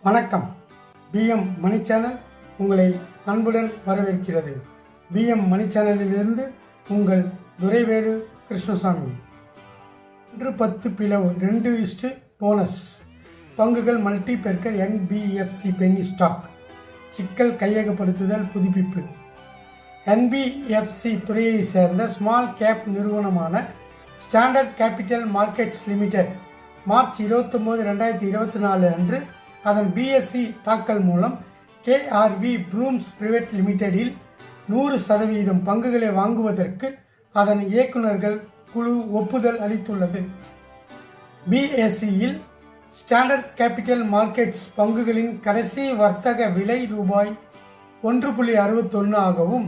வணக்கம். பிஎம் மணி சேனல் உங்களை அன்புடன் வரவேற்கிறது. பிஎம் மணி சேனலிலிருந்து உங்கள் துரைவேலு கிருஷ்ணசாமி. 1/10 பிளவு 2 போனஸ் பங்குகள் multi beaker NBFC penny stock சிக்கல் கையகப்படுத்துதல் புதுப்பிப்பு. NBFC துறையை சேர்ந்த ஸ்மால் கேப் நிறுவனமான standard Capital markets limited March 29, 2024 அன்று அதன் BSE தாக்கல் மூலம் KRV ப்ளூம்ஸ் பிரைவேட் லிமிடெடில் 100% பங்குகளை வாங்குவதற்கு அதன் இயக்குநர்கள் குழு ஒப்புதல் அளித்துள்ளது. BSEயில் ஸ்டாண்டர்ட் கேபிட்டல் மார்க்கெட்ஸ் பங்குகளின் கடைசி வர்த்தக விலை ரூபாய் 1.61 ஆகவும்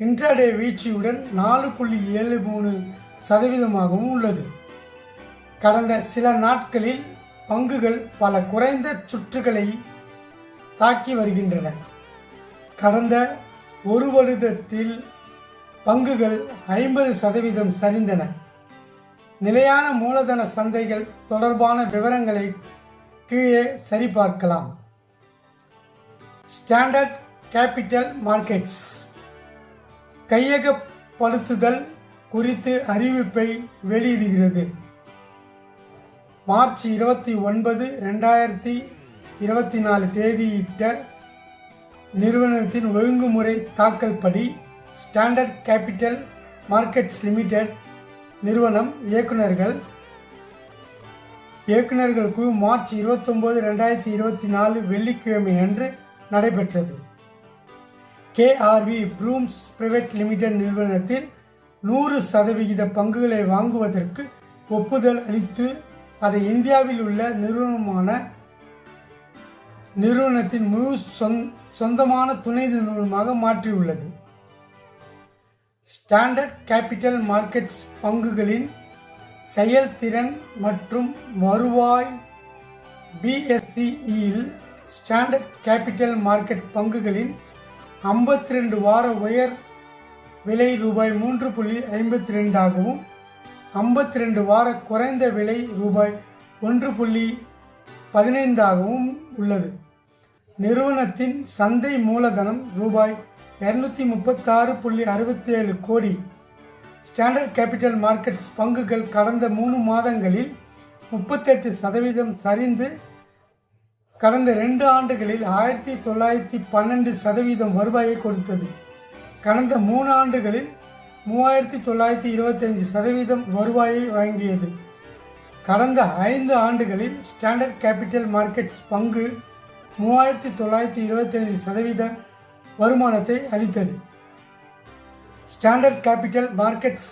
இன்ட்ராடே வீழ்ச்சியுடன் 4.73% உள்ளது. கடந்த சில நாட்களில் பங்குகள் பல குறைந்த சுற்றுகளை தாக்கி வருகின்றன. கடந்த ஒரு வருடத்தில் பங்குகள் 50% சரிந்தன. நிலையான மூலதன சந்தைகள் தொடர்பான விவரங்களை கீழே சரிபார்க்கலாம். ஸ்டாண்டர்ட் கேபிட்டல் மார்க்கெட்ஸ் கையகப்படுத்துதல் குறித்து அறிவிப்பை வெளியிடுகிறது. மார்ச் 29, 2024 தேதியிட்ட நிறுவனத்தின் ஒழுங்குமுறை தாக்கல் படி ஸ்டாண்டர்ட் கேபிட்டல் மார்க்கெட்ஸ் லிமிடெட் நிறுவனம் இயக்குநர்கள் குழு மார்ச் 29, 2024 வெள்ளிக்கிழமை அன்று நடைபெற்றது. KRV ப்ளூம்ஸ் பிரைவேட் லிமிடெட் நிறுவனத்தில் 100% பங்குகளை வாங்குவதற்கு ஒப்புதல் அளித்து அதை இந்தியாவில் உள்ள நிறுவனத்தின் முழு சொந்தமான துணை நிறுவனமாக மாற்றியுள்ளது. ஸ்டாண்டர்ட் கேபிட்டல் மார்க்கெட்ஸ் பங்குகளின் செயல்திறன் மற்றும் வருவாய். BSEயில் ஸ்டாண்டர்ட் கேபிட்டல் மார்க்கெட் பங்குகளின் 52 வார உயர் விலை ரூபாய் 3.52 ஆகவும் 52 வார குறைந்த விலை ரூபாய் 1.15 ஆகவும் உள்ளது. நிறுவனத்தின் சந்தை மூலதனம் ரூபாய் 236.67 கோடி. ஸ்டாண்டர்ட் கேபிட்டல் மார்க்கெட்ஸ் பங்குகள் கடந்த 3 மாதங்களில் 38% சரிந்து கடந்த 2 ஆண்டுகளில் 1912% வருவாயை கொடுத்தது. கடந்த 3 ஆண்டுகளில் 3925% வருவாயை வழங்கியது. கடந்த 5 ஆண்டுகளில் ஸ்டாண்டர்ட் கேபிட்டல் மார்க்கெட்ஸ் பங்கு 3925% வருமானத்தை அளித்தது. Standard Capital Markets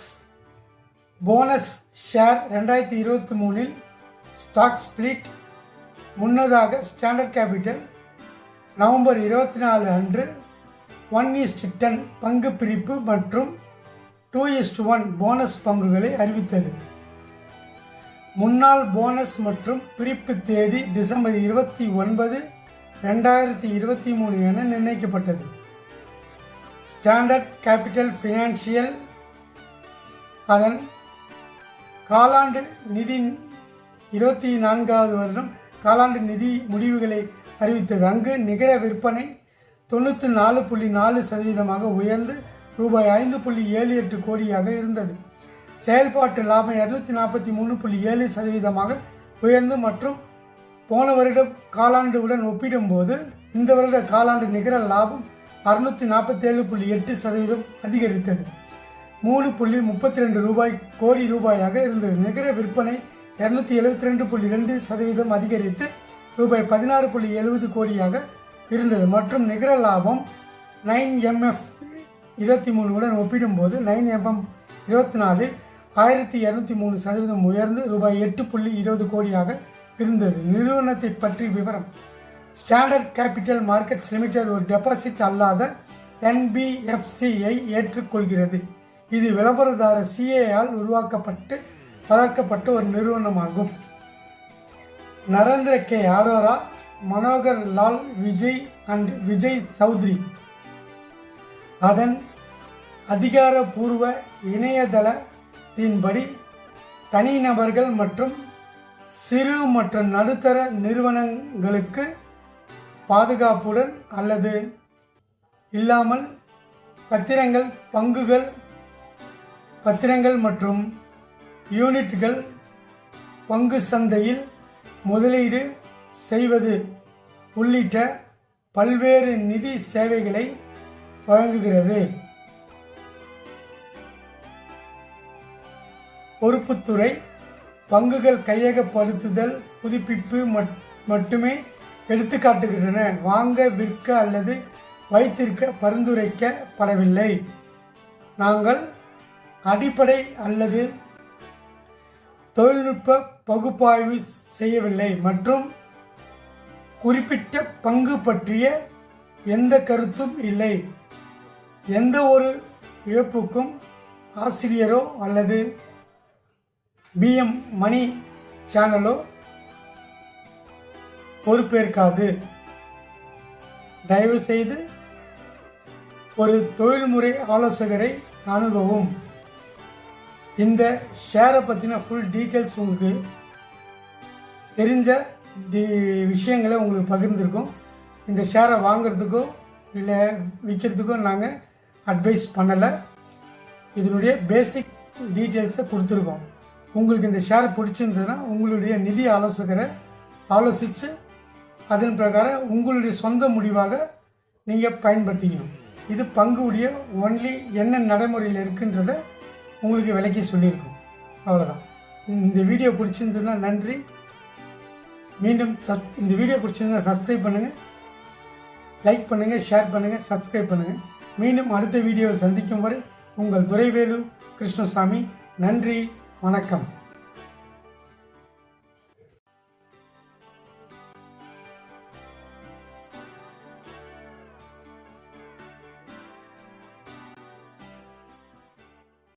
bonus share 2023 stock split. முன்னதாக ஸ்டாண்டர்ட் கேபிட்டல் நவம்பர் 24 அன்று 1:10 பங்கு பிரிப்பு மற்றும் 2:1 போனஸ் பங்குகளை அறிவித்தது. முன்னாள் போனஸ் மற்றும் பிரிப்பு தேதி டிசம்பர் 29, 2023 என நிர்ணயிக்கப்பட்டது. ஸ்டாண்டர்ட் கேபிட்டல் ஃபினான்ஷியல் அதன் காலாண்டு நிதி 24வது வருடம் காலாண்டு நிதி முடிவுகளை அறிவித்தது. அங்கு நிகர விற்பனை 94.4% உயர்ந்து ரூபாய் 5.78 கோடியாக இருந்தது. செயல்பாட்டு லாபம் 243.7% உயர்ந்து மற்றும் போன வருட காலாண்டுடன் ஒப்பிடும்போது இந்த வருட காலாண்டு நிகர லாபம் 647.8% அதிகரித்தது. 3.32 கோடி ரூபாயாக இருந்தது. நிகர விற்பனை 272.2% அதிகரித்து ரூபாய் 16.70 கோடியாக இருந்தது மற்றும் நிகர லாபம் 9MF 23 உடன் ஒப்பிடும்போது 9FM 24 1203% உயர்ந்து ரூபாய் 8.20 கோடியாக இருந்தது. நிறுவனத்தை பற்றி விவரம். ஸ்டாண்டர்ட் கேபிட்டல் மார்க்கெட்ஸ் லிமிடெட் ஒரு டெபாசிட் அல்லாத NBFCயை ஏற்றுக்கொள்கிறது. இது விளம்பரதாரர் CA-ஆல் வளர்க்கப்பட்ட ஒரு நிறுவனமாகும். நரேந்திர K அரோரா, மனோகர் லால் விஜய் அண்ட் விஜய் சௌத்ரி அதன் அதிகாரப்பூர்வ இணையதளத்தின்படி தனிநபர்கள் மற்றும் சிறு மற்றும் நடுத்தர நிறுவனங்களுக்கு பாதுகாப்புடன் அல்லது இல்லாமல் பத்திரங்கள் மற்றும் யூனிட்கள் பங்கு சந்தையில் முதலீடு செய்வது உள்ளிட்ட பல்வேறு நிதி சேவைகளை வழங்குகிறது. பொறுப்புத்துறை பங்குகள் கையகப்படுத்துதல் புதுப்பிப்பு மட்டுமே எடுத்துக்காட்டுகின்றன. வாங்க, விற்க அல்லது வைத்திருக்க பரிந்துரைக்கப்படவில்லை. நாங்கள் அடிப்படை அல்லது தொழில்நுட்ப பகுப்பாய்வு செய்யவில்லை மற்றும் குறிப்பிட்ட பங்கு பற்றிய எந்த கருத்தும் இல்லை. எந்த ஒரு இழப்புக்கும் ஆசிரியரோ அல்லது பிஎம் மணி சேனலோ பொறுப்பேற்காது. தயவுசெய்து ஒரு தொழில்முறை ஆலோசகரை அணுகவும். இந்த ஷேரை பற்றின ஃபுல் டீட்டெயில்ஸ் உங்களுக்கு தெரிஞ்ச விஷயங்களை உங்களுக்கு பகிர்ந்துருக்கோம். இந்த ஷேரை வாங்கிறதுக்கோ இல்லை விற்கிறதுக்கோ நாங்கள் அட்வைஸ் பண்ணலை. இதனுடைய பேசிக் டீட்டெயில்ஸை கொடுத்துருக்கோம். உங்களுக்கு இந்த ஷேர் பிடிச்சிருந்ததுன்னா உங்களுடைய நிதி ஆலோசகரை ஆலோசித்து அதன் பிரகாரம் உங்களுடைய சொந்த முடிவாக நீங்கள் பயன்படுத்திக்கணும். இது பங்குடைய ஒன்லி என்ன நடைமுறையில் இருக்குன்றதை உங்களுக்கு விளக்கி சொல்லியிருக்கோம். அவ்வளோதான். இந்த வீடியோ பிடிச்சிருந்ததுன்னா நன்றி. மீண்டும் இந்த வீடியோ பிடிச்சிருந்தா சப்ஸ்கிரைப் பண்ணுங்கள், லைக் பண்ணுங்கள், ஷேர் பண்ணுங்கள், சப்ஸ்கிரைப் பண்ணுங்கள். மீண்டும் அடுத்த வீடியோவில் சந்திக்கும் வரை உங்கள் துரைவேலு கிருஷ்ணசாமி. நன்றி, வணக்கம்.